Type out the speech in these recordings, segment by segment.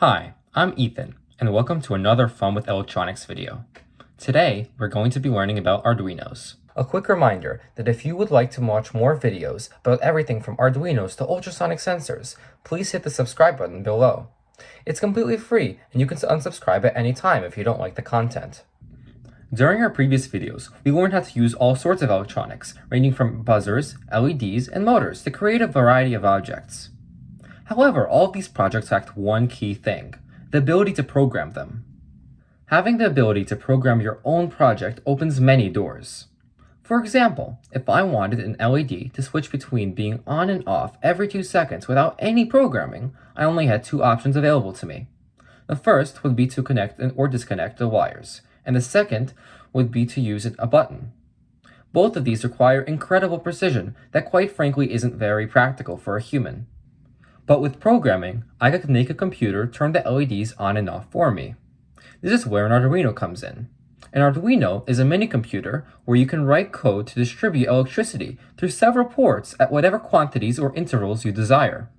Hi, I'm Ethan, and welcome to another Fun with Electronics video. Today, we're going to be learning about Arduinos. A quick reminder that if you would like to watch more videos about everything from Arduinos to ultrasonic sensors, please hit the subscribe button below. It's completely free, and you can unsubscribe at any time if you don't like the content. During our previous videos, we learned how to use all sorts of electronics, ranging from buzzers, LEDs, and motors to create a variety of objects. However, all of these projects lacked one key thing: the ability to program them. Having the ability to program your own project opens many doors. For example, if I wanted an LED to switch between being on and off every 2 seconds without any programming, I only had two options available to me. The first would be to connect or disconnect the wires, and the second would be to use a button. Both of these require incredible precision that quite frankly isn't very practical for a human. But with programming, I could make a computer turn the LEDs on and off for me. This is where an Arduino comes in. An Arduino is a mini computer where you can write code to distribute electricity through several ports at whatever quantities or intervals you desire.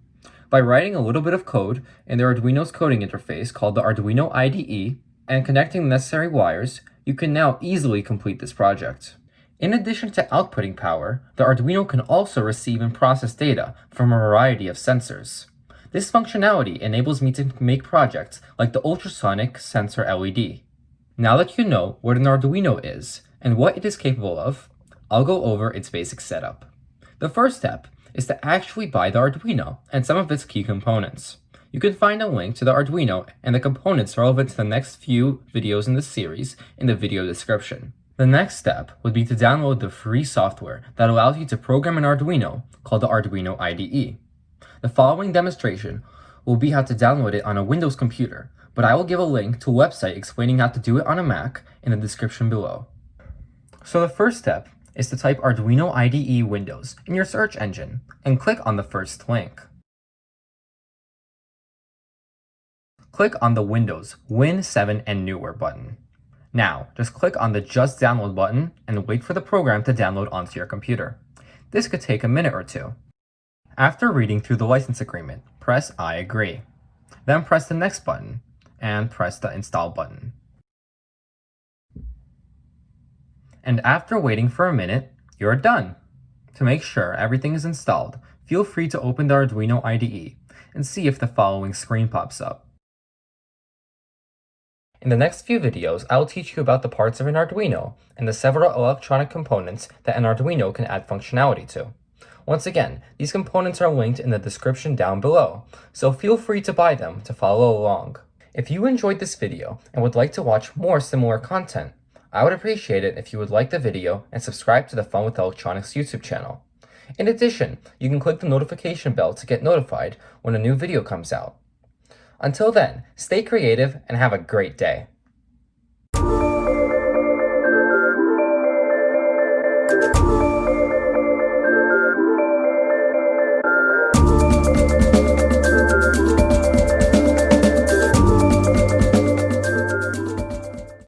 By writing a little bit of code in the Arduino's coding interface called the Arduino IDE and connecting the necessary wires, you can now easily complete this project. In addition to outputting power, the Arduino can also receive and process data from a variety of sensors. This functionality enables me to make projects like the ultrasonic sensor LED. Now that you know what an Arduino is and what it is capable of, I'll go over its basic setup. The first step is to actually buy the Arduino and some of its key components. You can find a link to the Arduino and the components relevant to the next few videos in this series in the video description. The next step would be to download the free software that allows you to program an Arduino called the Arduino IDE. The following demonstration will be how to download it on a Windows computer, but I will give a link to a website explaining how to do it on a Mac in the description below. So the first step is to type Arduino IDE Windows in your search engine and click on the first link. Click on the Windows Win 7 and Newer button. Now, just click on the Just Download button and wait for the program to download onto your computer. This could take a minute or two. After reading through the license agreement, press I agree. Then press the Next button and press the Install button. And after waiting for a minute, you're done. To make sure everything is installed, feel free to open the Arduino IDE and see if the following screen pops up. In the next few videos, I'll teach you about the parts of an Arduino and the several electronic components that an Arduino can add functionality to. Once again, these components are linked in the description down below, so feel free to buy them to follow along. If you enjoyed this video and would like to watch more similar content, I would appreciate it if you would like the video and subscribe to the Fun with Electronics YouTube channel. In addition, you can click the notification bell to get notified when a new video comes out. Until then, stay creative and have a great day.